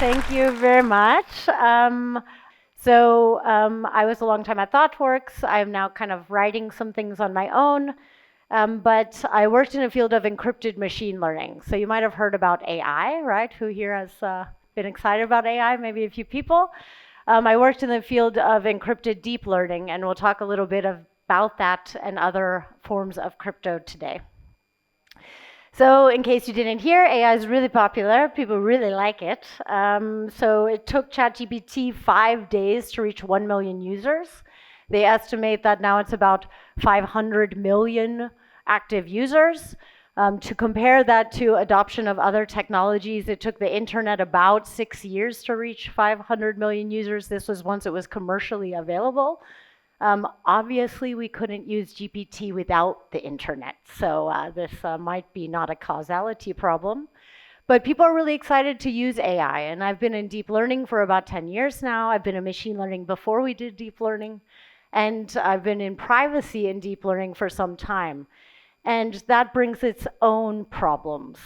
Thank you very much. I was a long time at Thoughtworks. I'm now kind of writing some things on my own, but I worked in the field of encrypted machine learning. So you might have heard about AI, right? Who here has been excited about AI? Maybe a few people. I worked in the field of encrypted deep learning, and we'll talk a little bit about that and other forms of crypto today. So in case you didn't hear, AI is really popular. People really like it. So it took ChatGPT 5 days to reach 1 million users. They estimate that now it's about 500 million active users. To compare that to adoption of other technologies, it took the internet about 6 years to reach 500 million users. This was once it was commercially available. Obviously, we couldn't use GPT without the internet, so this might be not a causality problem. But people are really excited to use AI, and I've been in deep learning for about 10 years now. I've been in machine learning before we did deep learning, and I've been in privacy in deep learning for some time. And that brings its own problems.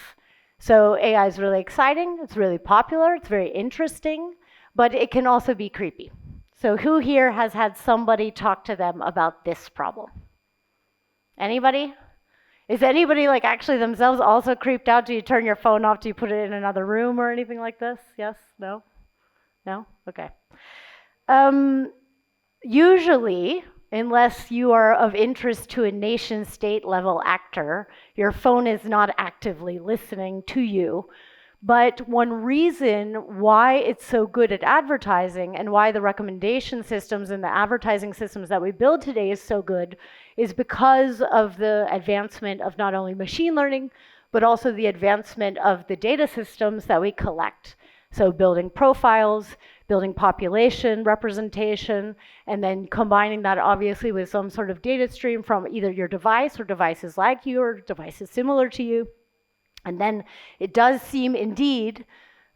So AI is really exciting, it's really popular, it's very interesting, but it can also be creepy. So who here has had somebody talk to them about this problem? Anybody? Is anybody like actually themselves also creeped out? Do you turn your phone off? Do you put it in another room or anything like this? Yes? No? No? Okay. Usually, unless you are of interest to a nation state level actor, your phone is not actively listening to you. But one reason why it's so good at advertising and why the recommendation systems and the advertising systems that we build today is so good is because of the advancement of not only machine learning, but also the advancement of the data systems that we collect. So building profiles, building population representation, and then combining that obviously with some sort of data stream from either your device or devices like you or devices similar to you. And then it does seem indeed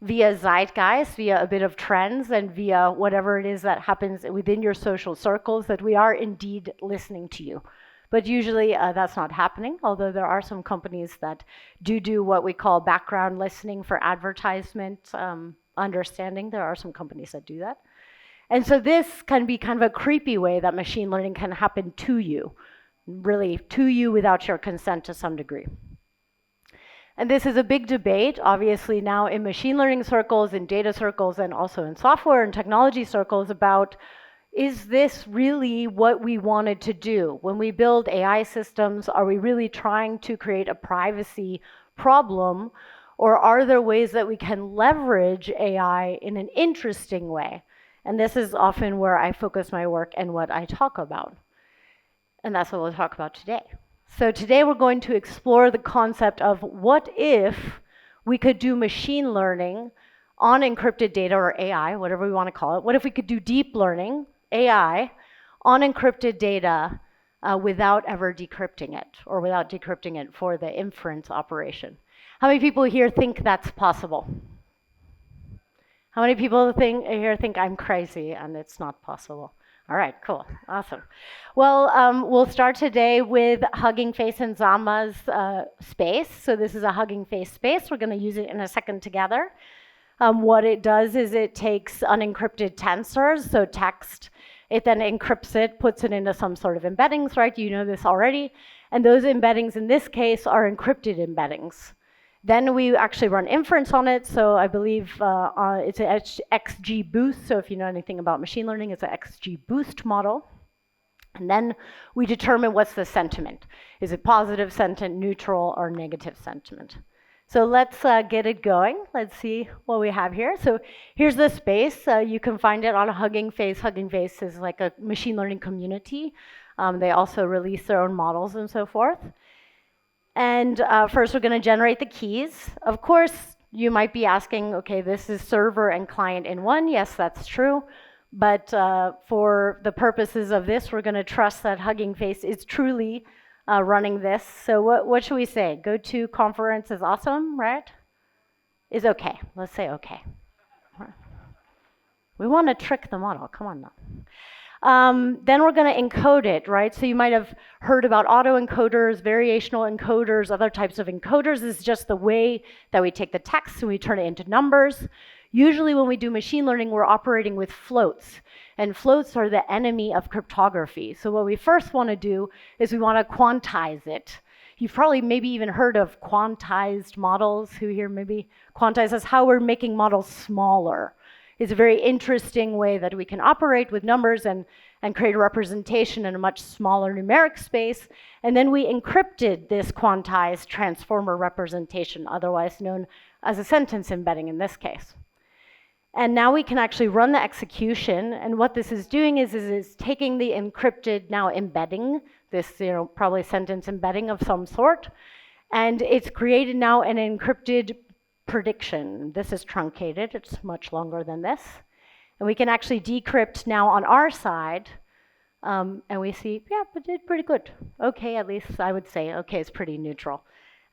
via zeitgeist, via a bit of trends, and via whatever it is that happens within your social circles that we are indeed listening to you. But usually that's not happening, although there are some companies that do what we call background listening for advertisement understanding. There are some companies that do that. And so this can be kind of a creepy way that machine learning can happen to you, really to you without your consent to some degree. And this is a big debate, obviously, now in machine learning circles, in data circles, and also in software and technology circles about, is this really what we wanted to do? When we build AI systems, are we really trying to create a privacy problem? Or are there ways that we can leverage AI in an interesting way? And this is often where I focus my work and what I talk about. And that's what we'll talk about today. So today we're going to explore the concept of what if we could do machine learning on encrypted data, or AI, whatever we want to call it. What if we could do deep learning, AI, on encrypted data without ever decrypting it, or without decrypting it for the inference operation? How many people here think that's possible? How many people here think I'm crazy and it's not possible? All right, cool, awesome. Well, we'll start today with Huggingface and Zama's space. So this is a Huggingface space. We're going to use it in a second together. What it does is it takes unencrypted tensors, so text, it then encrypts it, puts it into some sort of embeddings, right? You know this already. And those embeddings in this case are encrypted embeddings. Then we actually run inference on it. So I believe it's an XG boost. So if you know anything about machine learning, it's an XG boost model. And then we determine what's the sentiment. Is it positive sentiment, neutral, or negative sentiment? So let's get it going. Let's see what we have here. So here's the space. You can find it on Huggingface. Huggingface is like a machine learning community. They also release their own models and so forth. And first we're going to generate the keys. Of course, you might be asking, okay, this is server and client in one. Yes, that's true. But for the purposes of this, we're going to trust that Huggingface is truly running this. So what should we say? GOTO conference is awesome, right? Is okay. Let's say okay. We want to trick the model. Come on now. Then we're going to encode it, right? So you might have heard about autoencoders, variational encoders, other types of encoders. This is just the way that we take the text and we turn it into numbers. Usually when we do machine learning, we're operating with floats, and floats are the enemy of cryptography. So what we first want to do is we want to quantize it. You've probably maybe even heard of quantized models. Who here maybe quantize? That's how we're making models smaller. It's a very interesting way that we can operate with numbers and create a representation in a much smaller numeric space. And then we encrypted this quantized transformer representation, otherwise known as a sentence embedding in this case. And now we can actually run the execution. And what this is doing is taking the encrypted, now embedding, this probably sentence embedding of some sort, and it's created now an encrypted prediction. This is truncated, it's much longer than this. And we can actually decrypt now on our side, and we see, yeah, it did pretty good. Okay, at least I would say, okay, it's pretty neutral.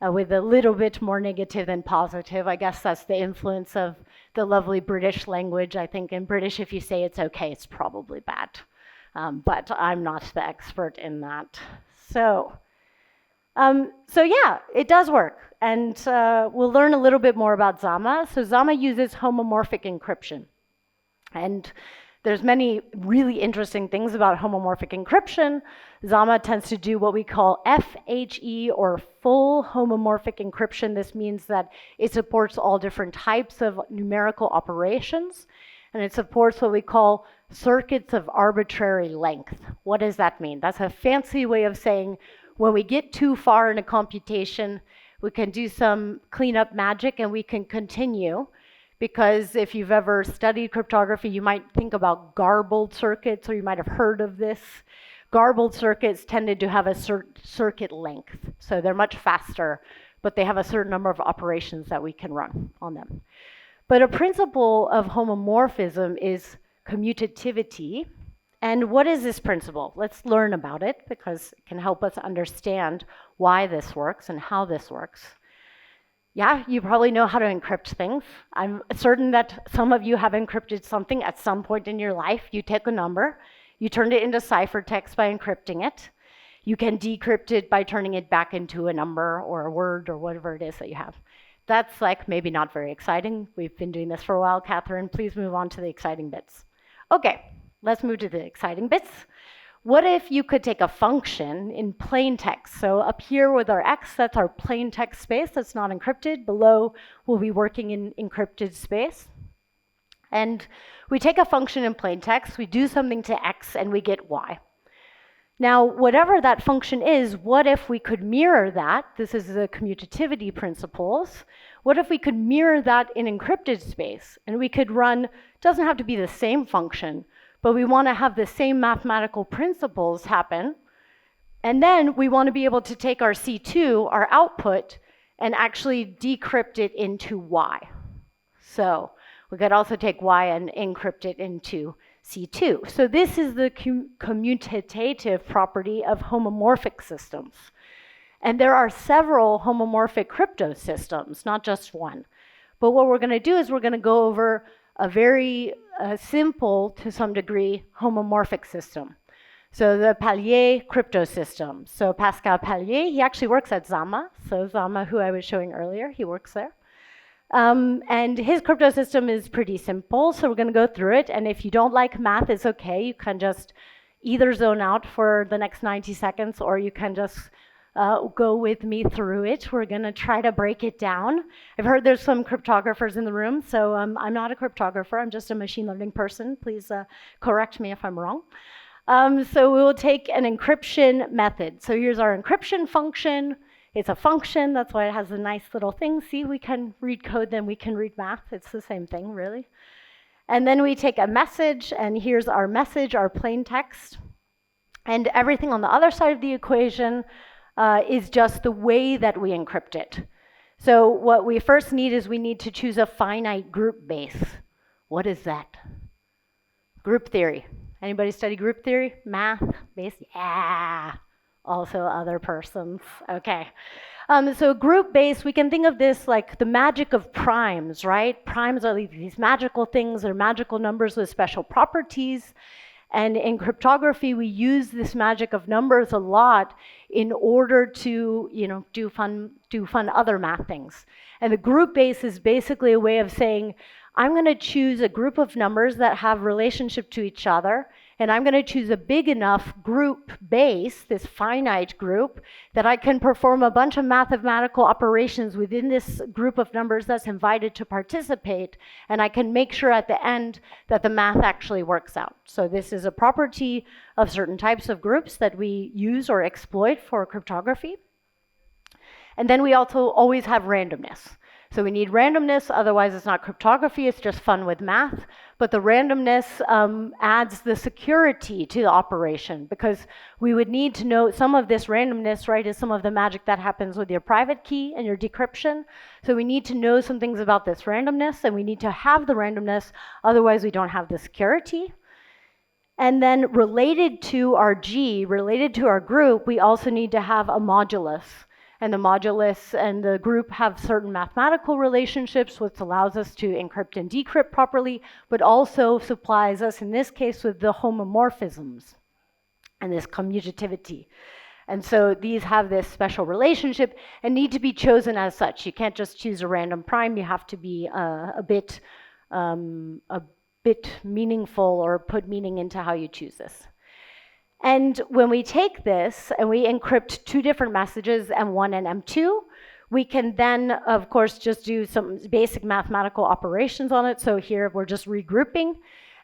With a little bit more negative than positive. I guess that's the influence of the lovely British language. I think in British, if you say it's okay, it's probably bad. But I'm not the expert in that. So yeah, it does work. And we'll learn a little bit more about Zama. So Zama uses homomorphic encryption. And there's many really interesting things about homomorphic encryption. Zama tends to do what we call FHE, or full homomorphic encryption. This means that it supports all different types of numerical operations, and it supports what we call circuits of arbitrary length. What does that mean? That's a fancy way of saying when we get too far in a computation, we can do some cleanup magic and we can continue. Because if you've ever studied cryptography, you might think about garbled circuits, or you might have heard of this. Garbled circuits tended to have a circuit length, so they're much faster, but they have a certain number of operations that we can run on them. But a principle of homomorphism is commutativity. And what is this principle? Let's learn about it, because it can help us understand why this works and how this works. Yeah, you probably know how to encrypt things. I'm certain that some of you have encrypted something at some point in your life. You take a number, you turn it into ciphertext by encrypting it. You can decrypt it by turning it back into a number or a word or whatever it is that you have. That's like maybe not very exciting. We've been doing this for a while. Catherine, please move on to the exciting bits. Okay, let's move to the exciting bits. What if you could take a function in plain text? So up here with our X, that's our plain text space that's not encrypted. Below, we'll be working in encrypted space. And we take a function in plain text, we do something to X, and we get Y. Now, whatever that function is, what if we could mirror that? This is the commutativity principles. What if we could mirror that in encrypted space? And we could run, doesn't have to be the same function, but we want to have the same mathematical principles happen. And then we want to be able to take our C2, our output, and actually decrypt it into Y. So we could also take Y and encrypt it into C2. So this is the commutative property of homomorphic systems. And there are several homomorphic crypto systems, not just one. But what we're going to do is we're going to go over a very simple, to some degree, homomorphic system. So the Pallier crypto system. So Pascal Pallier, he actually works at Zama. So Zama, who I was showing earlier, he works there. And his crypto system is pretty simple. So we're going to go through it. And if you don't like math, it's okay. You can just either zone out for the next 90 seconds, or you can just go with me through it. We're going to try to break it down. I've heard there's some cryptographers in the room, so I'm not a cryptographer. I'm just a machine learning person. Please correct me if I'm wrong. So we will take an encryption method. So here's our encryption function. It's a function. That's why it has a nice little thing. See, we can read code, then we can read math. It's the same thing, really. And then we take a message, and here's our message, our plain text. And everything on the other side of the equation is just the way that we encrypt it. So what we first need is we need to choose a finite group base. What is that? Group theory. Anybody study group theory? Math, base? Yeah. Also other persons. Okay. So group base, we can think of this like the magic of primes, right? Primes are these magical things, they're magical numbers with special properties. And in cryptography, we use this magic of numbers a lot in order to, do fun other math things. And the group base is basically a way of saying, I'm going to choose a group of numbers that have relationship to each other, and I'm going to choose a big enough group base, this finite group, that I can perform a bunch of mathematical operations within this group of numbers that's invited to participate, and I can make sure at the end that the math actually works out. So this is a property of certain types of groups that we use or exploit for cryptography. And then we also always have randomness. So we need randomness, otherwise it's not cryptography, it's just fun with math. But the randomness adds the security to the operation, because we would need to know some of this randomness, right, is some of the magic that happens with your private key and your decryption. So we need to know some things about this randomness, and we need to have the randomness, otherwise we don't have the security. And then related to our G, related to our group, we also need to have a modulus. And the modulus and the group have certain mathematical relationships, which allows us to encrypt and decrypt properly, but also supplies us, in this case, with the homomorphisms and this commutativity. And so these have this special relationship and need to be chosen as such. You can't just choose a random prime. You have to be a bit meaningful or put meaning into how you choose this. And when we take this and we encrypt two different messages, M1 and M2, we can then, of course, just do some basic mathematical operations on it. So here we're just regrouping,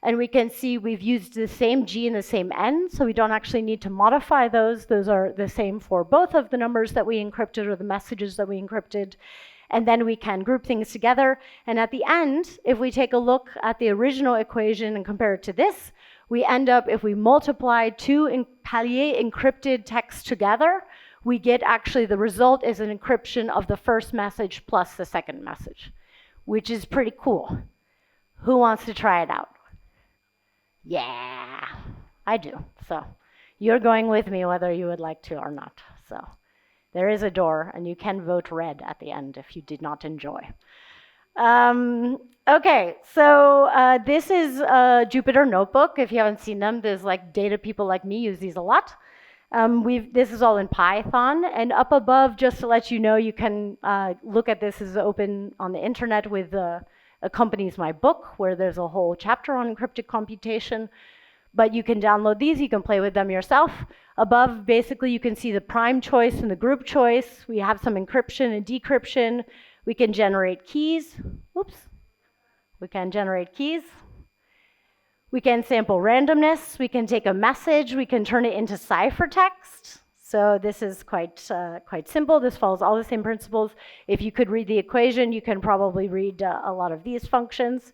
and we can see we've used the same G and the same N, so we don't actually need to modify those. Those are the same for both of the numbers that we encrypted or the messages that we encrypted. And then we can group things together. And at the end, if we take a look at the original equation and compare it to this, we end up, if we multiply two Pallier encrypted texts together, we get actually the result is an encryption of the first message plus the second message, which is pretty cool. Who wants to try it out? Yeah, I do. So you're going with me whether you would like to or not. So there is a door, and you can vote red at the end if you did not enjoy. Okay, so this is a Jupyter notebook. If you haven't seen them, there's like data people like me use these a lot. This is all in Python, and up above, just to let you know, you can look at this. Is open on the internet with accompanies my book, where there's a whole chapter on encrypted computation. But you can download these, you can play with them yourself. Above, basically, you can see the prime choice and the group choice. We have some encryption and decryption. We can generate keys. Oops. We can generate keys. We can sample randomness. We can take a message. We can turn it into ciphertext. So this is quite simple. This follows all the same principles. If you could read the equation, you can probably read a lot of these functions.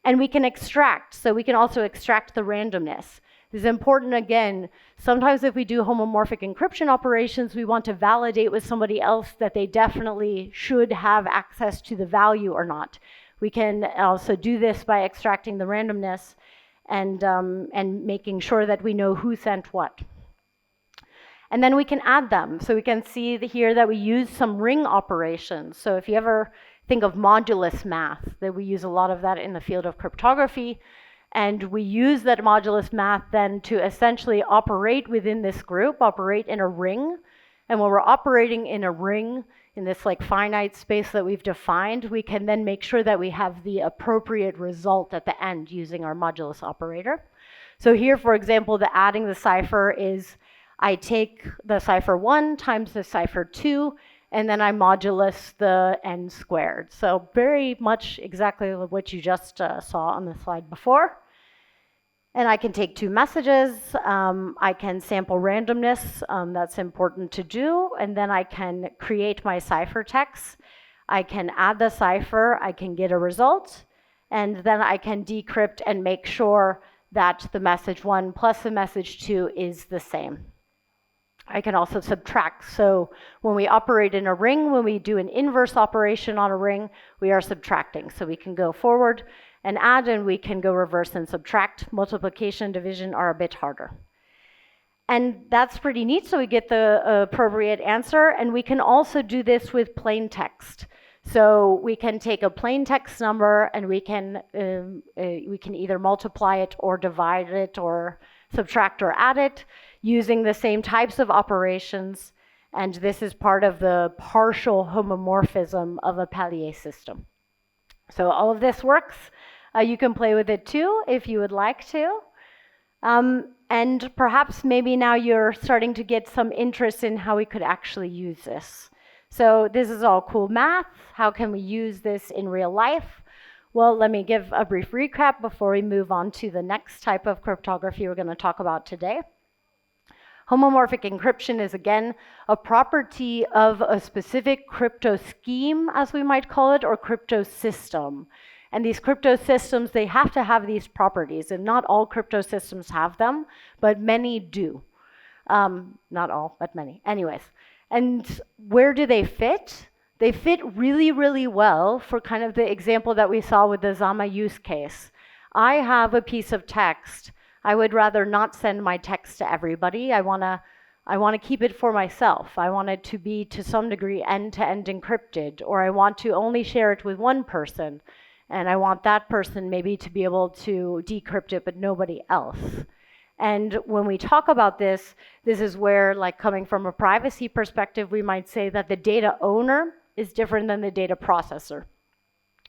And we can extract. So we can also extract the randomness. This is important again. Sometimes if we do homomorphic encryption operations, we want to validate with somebody else that they definitely should have access to the value or not. We can also do this by extracting the randomness and making sure that we know who sent what. And then we can add them. So we can see here that we use some ring operations. So if you ever think of modulus math, that we use a lot of that in the field of cryptography. And we use that modulus math then to essentially operate within this group, operate in a ring. And when we're operating in a ring, in this like finite space that we've defined, we can then make sure that we have the appropriate result at the end using our modulus operator. So here, for example, the adding the cipher is I take the cipher 1 times the cipher 2, and then I modulus the n squared. So very much exactly what you just saw on the slide before. And I can take two messages. I can sample randomness. That's important to do. And then I can create my ciphertext. I can add the cipher. I can get a result. And then I can decrypt and make sure that the message 1 plus the message 2 is the same. I can also subtract. So when we operate in a ring, when we do an inverse operation on a ring, we are subtracting. So we can go forward and add, and we can go reverse and subtract. Multiplication and division are a bit harder. And that's pretty neat. So we get the appropriate answer. And we can also do this with plain text. So we can take a plain text number, and we can either multiply it or divide it or subtract or add it using the same types of operations. And this is part of the partial homomorphism of a Pallier system. So all of this works. You can play with it too if you would like to. And perhaps maybe now you're starting to get some interest in how we could actually use this. So this is all cool math. How can we use this in real life? Well, let me give a brief recap before we move on to the next type of cryptography we're going to talk about today. Homomorphic encryption is, again, a property of a specific crypto scheme, as we might call it, or crypto system. And these crypto systems, they have to have these properties, and not all crypto systems have them, but many do. Not all, but many. Anyways, and where do they fit? They fit really, really well for kind of the example that we saw with the Zama use case. I have a piece of text. I would rather not send my text to everybody. I want to keep it for myself. I want it to be, to some degree, end-to-end encrypted, or I want to only share it with one person. And I want that person maybe to be able to decrypt it, but nobody else. And when we talk about this, this is where, like, coming from a privacy perspective, we might say that the data owner is different than the data processor.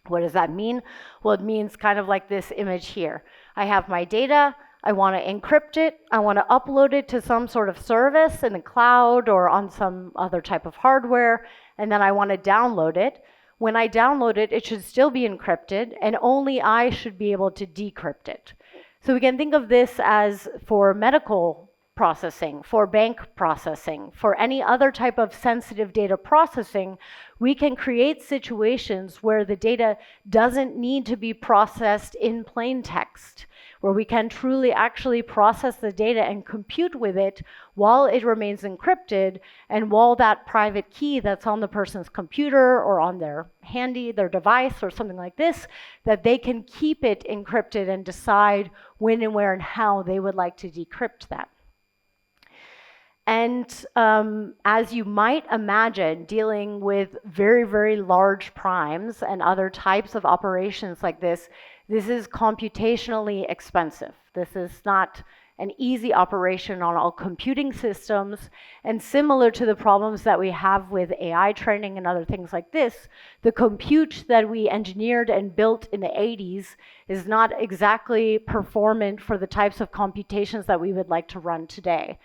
What does that mean? Well, it means kind of like this image here. I have my data, I want to encrypt it, I want to upload it to some sort of service in the cloud or on some other type of hardware, and then I want to download it. When I download it, it should still be encrypted, and only I should be able to decrypt it. So we can think of this as for medical processing, for bank processing, for any other type of sensitive data processing. We can create situations where the data doesn't need to be processed in plain text, where we can truly actually process the data and compute with it while it remains encrypted, and while that private key that's on the person's computer or on their device or something like this, that they can keep it encrypted and decide when and where and how they would like to decrypt that. And as you might imagine, dealing with very, very large primes and other types of operations like this is computationally expensive. This is not an easy operation on all computing systems. And similar to the problems that we have with AI training and other things like this, the compute that we engineered and built in the 80s is not exactly performant for the types of computations that we would like to run today.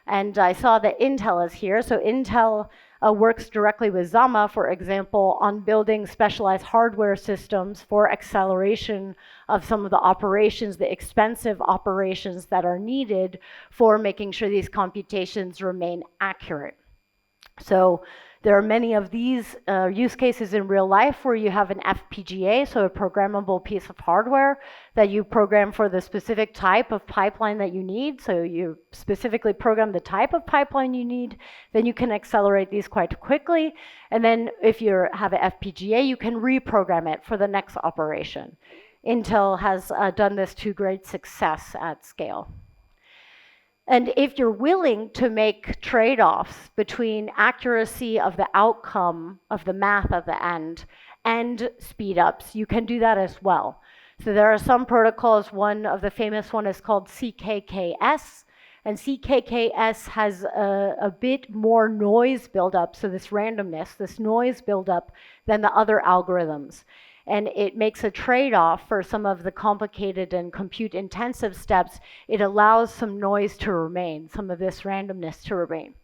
And I saw that Intel is here. So Intel works directly with Zama, for example, on building specialized hardware systems for acceleration of some of the operations, the expensive operations that are needed for making sure these computations remain accurate. So there are many of these use cases in real life where you have an FPGA, so a programmable piece of hardware that you program for the specific type of pipeline that you need. So you specifically program the type of pipeline you need, then you can accelerate these quite quickly. And then if you have an FPGA, you can reprogram it for the next operation. Intel has done this to great success at scale. And if you're willing to make trade-offs between accuracy of the outcome of the math at the end and speed-ups, you can do that as well. So there are some protocols. One of the famous one is called CKKS. And CKKS has a bit more noise buildup, so this randomness, this noise buildup, than the other algorithms. And it makes a trade-off for some of the complicated and compute-intensive steps. It allows some noise to remain, some of this randomness to remain.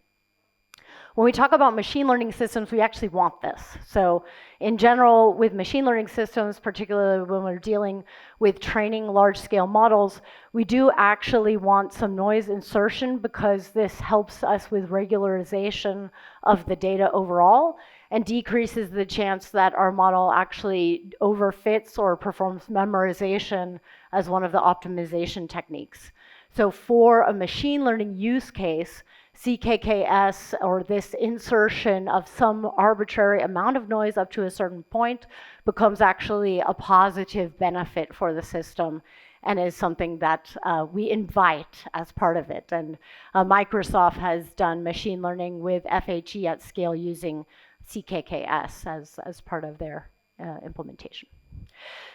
When we talk about machine learning systems, we actually want this. So in general, with machine learning systems, particularly when we're dealing with training large-scale models, we do actually want some noise insertion because this helps us with regularization of the data overall and decreases the chance that our model actually overfits or performs memorization as one of the optimization techniques. So for a machine learning use case, CKKS, or this insertion of some arbitrary amount of noise up to a certain point, becomes actually a positive benefit for the system and is something that we invite as part of it. And Microsoft has done machine learning with FHE at scale using CKKS as part of their implementation.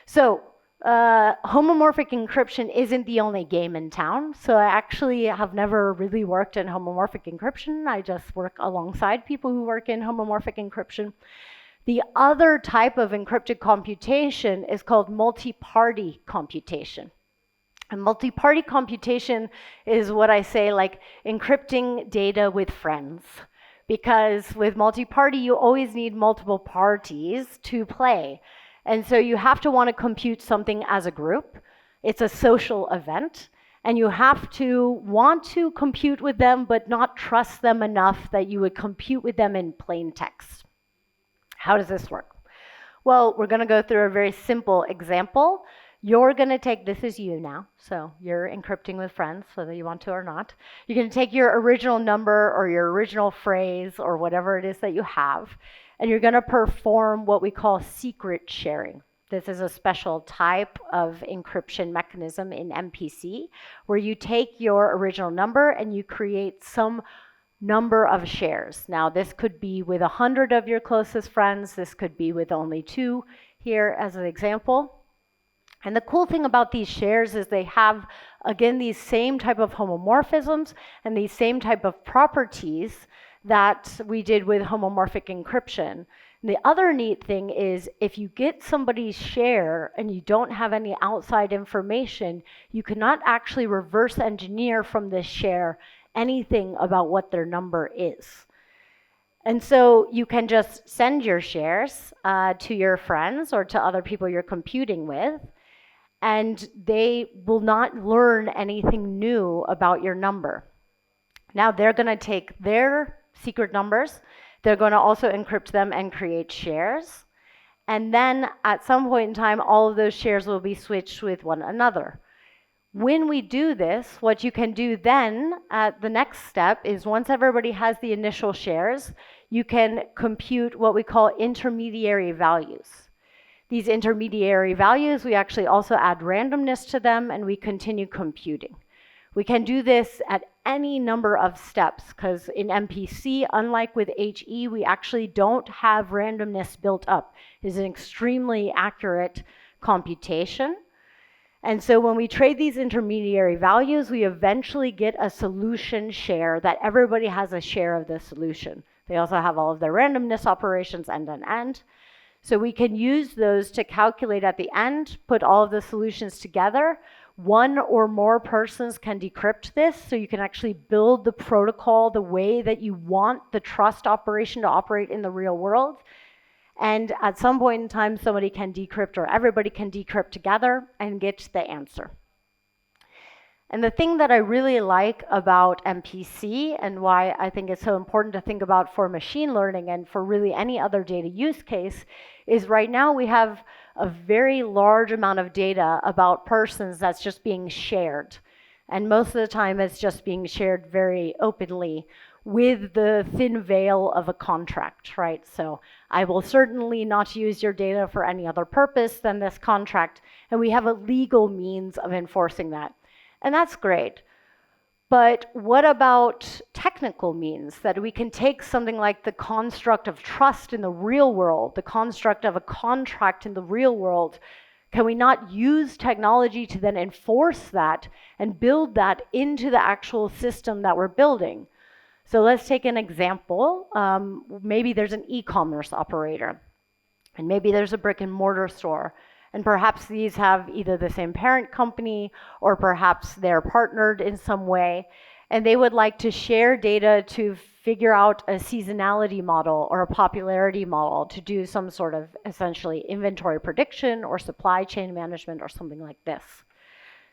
So homomorphic encryption isn't the only game in town. So I actually have never really worked in homomorphic encryption. I just work alongside people who work in homomorphic encryption. The other type of encrypted computation is called multi-party computation. And multi-party computation is what I say, like encrypting data with friends. Because with multi-party, you always need multiple parties to play. And so you have to want to compute something as a group. It's a social event. And you have to want to compute with them, but not trust them enough that you would compute with them in plain text. How does this work? Well, we're going to go through a very simple example. You're going to take, this is you now, so you're encrypting with friends, whether you want to or not. You're going to take your original number or your original phrase or whatever it is that you have, and you're going to perform what we call secret sharing. This is a special type of encryption mechanism in MPC, where you take your original number and you create some number of shares. Now, this could be with 100 of your closest friends. This could be with only 2 here as an example. And the cool thing about these shares is they have, again, these same type of homomorphisms and these same type of properties that we did with homomorphic encryption. And the other neat thing is if you get somebody's share and you don't have any outside information, you cannot actually reverse engineer from this share anything about what their number is. And so you can just send your shares to your friends or to other people you're computing with, and they will not learn anything new about your number. Now they're going to take their secret numbers, they're going to also encrypt them and create shares, and then at some point in time, all of those shares will be switched with one another. When we do this, what you can do then, the next step is once everybody has the initial shares, you can compute what we call intermediary values. These intermediary values, we actually also add randomness to them and we continue computing. We can do this at any number of steps because in MPC, unlike with HE, we actually don't have randomness built up. It is an extremely accurate computation. And so when we trade these intermediary values, we eventually get a solution share that everybody has a share of the solution. They also have all of their randomness operations end on end. So we can use those to calculate at the end, put all of the solutions together. One or more persons can decrypt this, so you can actually build the protocol the way that you want the trust operation to operate in the real world. And at some point in time, somebody can decrypt or everybody can decrypt together and get the answer. And the thing that I really like about MPC and why I think it's so important to think about for machine learning and for really any other data use case is right now we have a very large amount of data about persons that's just being shared. And most of the time it's just being shared very openly with the thin veil of a contract, right? So I will certainly not use your data for any other purpose than this contract. And we have a legal means of enforcing that. And that's great. But what about technical means that we can take something like the construct of trust in the real world, the construct of a contract in the real world? Can we not use technology to then enforce that and build that into the actual system that we're building? So let's take an example. Maybe there's an e-commerce operator, and maybe there's a brick and mortar store. And perhaps these have either the same parent company or perhaps they're partnered in some way. And they would like to share data to figure out a seasonality model or a popularity model to do some sort of essentially inventory prediction or supply chain management or something like this.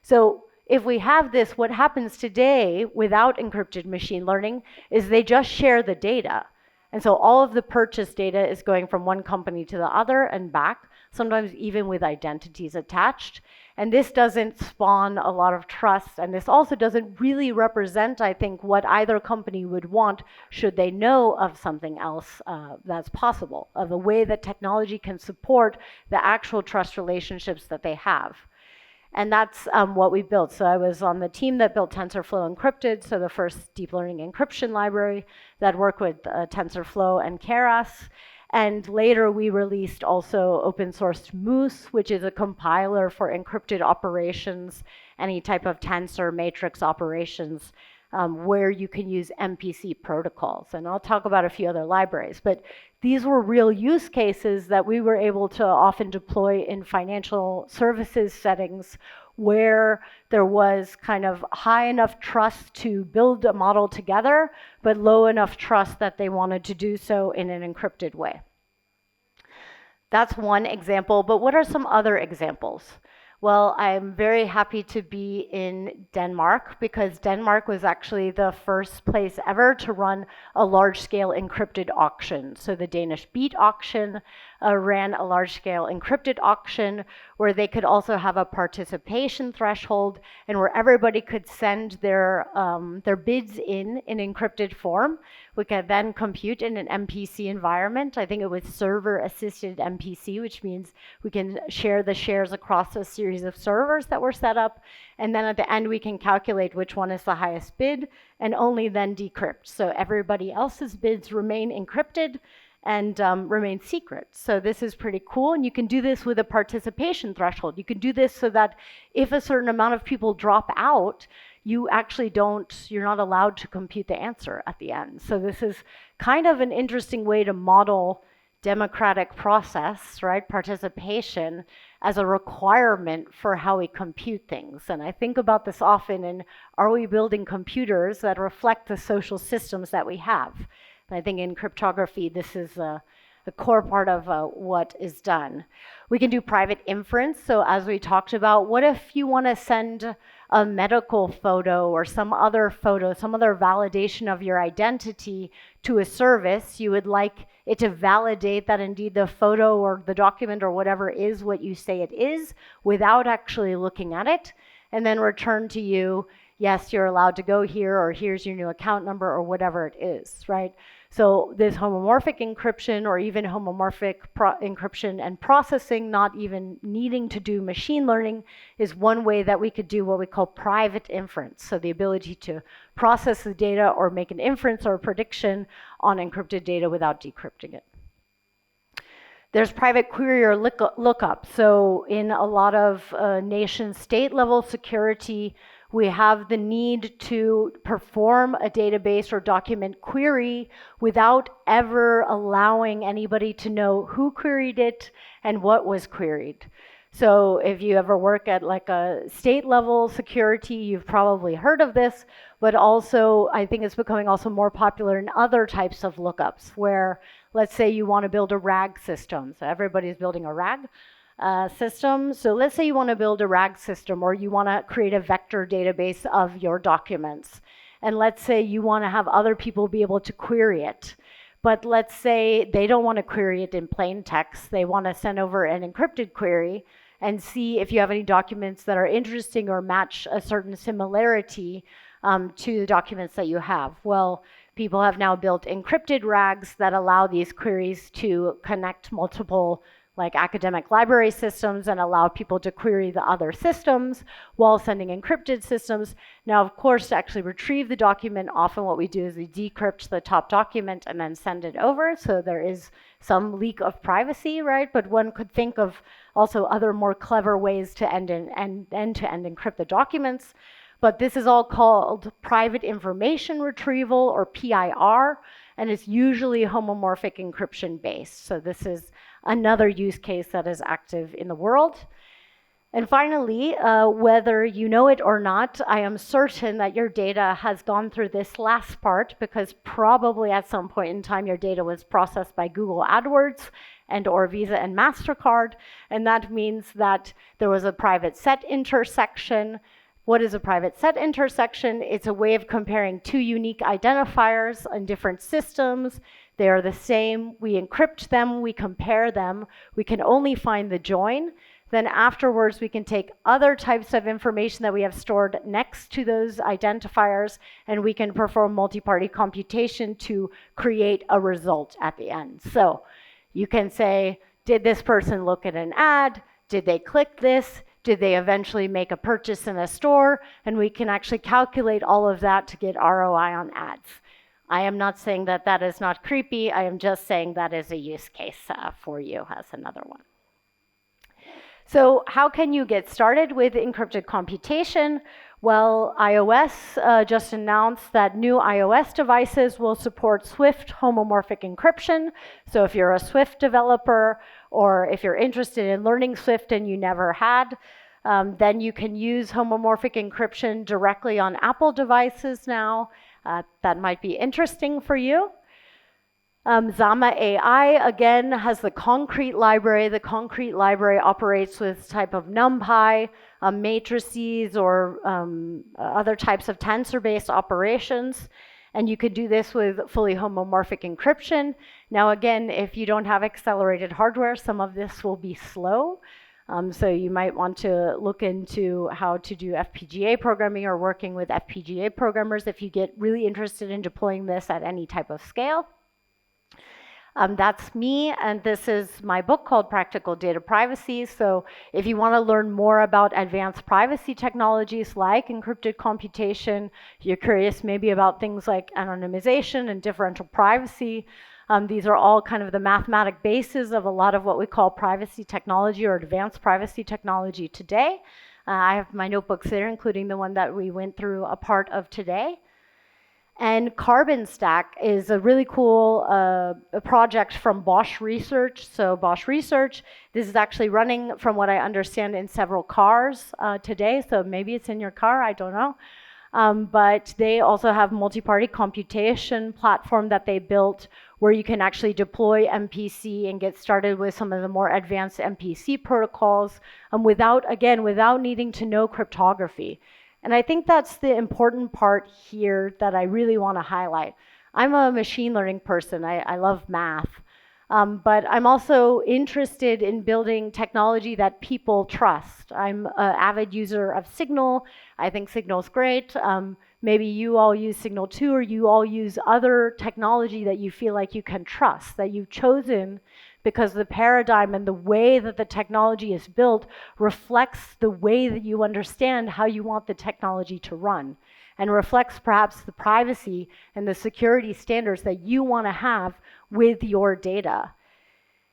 So if we have this, what happens today without encrypted machine learning is they just share the data. And so all of the purchase data is going from one company to the other and back, sometimes even with identities attached. And this doesn't spawn a lot of trust. And this also doesn't really represent, I think, what either company would want should they know of something else that's possible, of a way that technology can support the actual trust relationships that they have. And that's what we built. So I was on the team that built TensorFlow Encrypted, so the first deep learning encryption library that worked with TensorFlow and Keras. And later we released also open sourced Moose, which is a compiler for encrypted operations, any type of tensor matrix operations where you can use MPC protocols. And I'll talk about a few other libraries, but these were real use cases that we were able to often deploy in financial services settings where there was kind of high enough trust to build a model together, but low enough trust that they wanted to do so in an encrypted way. That's one example, but what are some other examples? Well, I'm very happy to be in Denmark because Denmark was actually the first place ever to run a large-scale encrypted auction. So the Danish Beat auction ran a large-scale encrypted auction where they could also have a participation threshold and where everybody could send their bids in encrypted form. We could then compute in an MPC environment. I think it was server-assisted MPC, which means we can share the shares across a series of servers that were set up. And then at the end, we can calculate which one is the highest bid and only then decrypt. So everybody else's bids remain encrypted and remain secret. So this is pretty cool. And you can do this with a participation threshold. You can do this so that if a certain amount of people drop out, you actually you're not allowed to compute the answer at the end. So this is kind of an interesting way to model democratic process, right? Participation as a requirement for how we compute things. And I think about this often in, are we building computers that reflect the social systems that we have? And I think in cryptography, this is a core part of what is done. We can do private inference. So as we talked about, what if you want to send a medical photo or some other photo, some other validation of your identity to a service? You would like it to validate that indeed the photo or the document or whatever is what you say it is without actually looking at it, and then return to you, yes, you're allowed to go here, or here's your new account number, or whatever it is, right? So this homomorphic encryption or even homomorphic encryption and processing, not even needing to do machine learning, is one way that we could do what we call private inference. So the ability to process the data or make an inference or a prediction on encrypted data without decrypting it. There's private query or lookup. So in a lot of nation state level security, we have the need to perform a database or document query without ever allowing anybody to know who queried it and what was queried. So if you ever work at like a state level security, you've probably heard of this, but also I think it's becoming also more popular in other types of lookups where, let's say you want to build a RAG system. So everybody's building a RAG system. So let's say you want to build a RAG system or you want to create a vector database of your documents. And let's say you want to have other people be able to query it. But let's say they don't want to query it in plain text. They want to send over an encrypted query and see if you have any documents that are interesting or match a certain similarity to the documents that you have. Well, people have now built encrypted RAGs that allow these queries to connect multiple like academic library systems and allow people to query the other systems while sending encrypted systems. Now, of course, to actually retrieve the document, often what we do is we decrypt the top document and then send it over. So there is some leak of privacy, right? But one could think of also other more clever ways to end-to-end encrypt the documents. But this is all called private information retrieval or PIR, and it's usually homomorphic encryption based. So this is another use case that is active in the world. And finally, whether you know it or not, I am certain that your data has gone through this last part because probably at some point in time your data was processed by Google AdWords and or Visa and MasterCard. And that means that there was a private set intersection. What is a private set intersection? It's a way of comparing two unique identifiers on different systems. They are the same. We encrypt them, we compare them. We can only find the join. Then afterwards, we can take other types of information that we have stored next to those identifiers, and we can perform multi-party computation to create a result at the end. So you can say, did this person look at an ad? Did they click this? Did they eventually make a purchase in a store? And we can actually calculate all of that to get ROI on ads. I am not saying that that is not creepy. I am just saying that is a use case for you as another one. So how can you get started with encrypted computation? Well, iOS just announced that new iOS devices will support Swift homomorphic encryption. So if you're a Swift developer, or if you're interested in learning Swift and you never had, then you can use homomorphic encryption directly on Apple devices now. That might be interesting for you. Zama AI, again, has the concrete library. The concrete library operates with type of NumPy, matrices, or other types of tensor-based operations. And you could do this with fully homomorphic encryption. Now, again, if you don't have accelerated hardware, some of this will be slow. So you might want to look into how to do FPGA programming or working with FPGA programmers if you get really interested in deploying this at any type of scale. That's me, and this is my book called Practical Data Privacy. So if you want to learn more about advanced privacy technologies like encrypted computation, you're curious maybe about things like anonymization and differential privacy, these are all kind of the mathematic bases of a lot of what we call privacy technology or advanced privacy technology today. I have my notebooks there, including the one that we went through a part of today. And Carbon Stack is a really cool project from Bosch Research. So Bosch Research, this is actually running, from what I understand, in several cars today. So maybe it's in your car, I don't know. But they also have multi-party computation platform that they built where you can actually deploy MPC and get started with some of the more advanced MPC protocols without needing to know cryptography. And I think that's the important part here that I really want to highlight. I'm a machine learning person. I love math. But I'm also interested in building technology that people trust. I'm an avid user of Signal. I think Signal's great. Maybe you all use Signal too, or you all use other technology that you feel like you can trust, that you've chosen because the paradigm and the way that the technology is built reflects the way that you understand how you want the technology to run, and reflects perhaps the privacy and the security standards that you want to have with your data.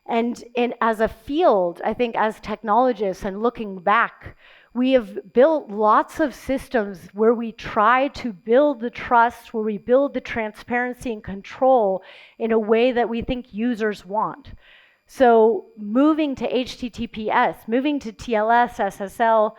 And as a field, I think as technologists and looking back, we have built lots of systems where we try to build the trust, where we build the transparency and control in a way that we think users want. So moving to HTTPS, moving to TLS, SSL,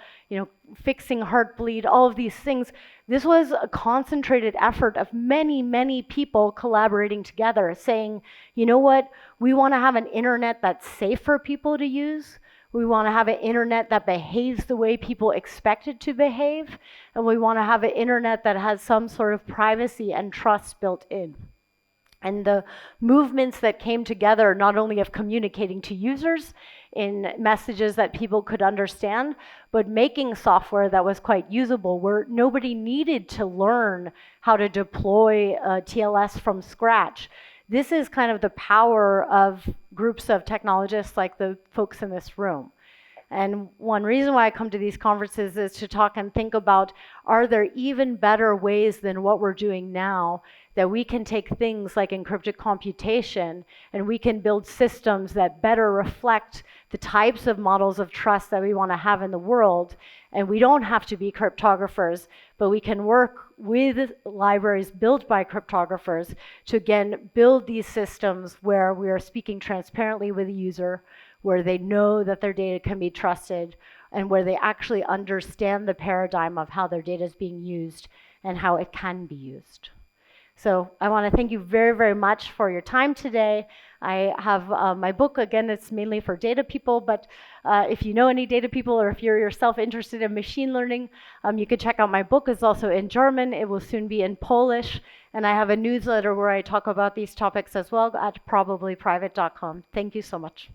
fixing Heartbleed, all of these things, this was a concentrated effort of many, many people collaborating together saying, you know what, we want to have an internet that's safe for people to use. We want to have an internet that behaves the way people expect it to behave. And we want to have an internet that has some sort of privacy and trust built in. And the movements that came together, not only of communicating to users in messages that people could understand, but making software that was quite usable, where nobody needed to learn how to deploy TLS from scratch. This is kind of the power of groups of technologists like the folks in this room. And one reason why I come to these conferences is to talk and think about, are there even better ways than what we're doing now that we can take things like encrypted computation and we can build systems that better reflect the types of models of trust that we want to have in the world. And we don't have to be cryptographers, but we can work with libraries built by cryptographers to, again, build these systems where we are speaking transparently with the user, where they know that their data can be trusted, and where they actually understand the paradigm of how their data is being used and how it can be used. So I want to thank you very, very much for your time today. I have my book, again, it's mainly for data people, but if you know any data people or if you're yourself interested in machine learning, you can check out my book. It's also in German. It will soon be in Polish. And I have a newsletter where I talk about these topics as well at probablyprivate.com. Thank you so much.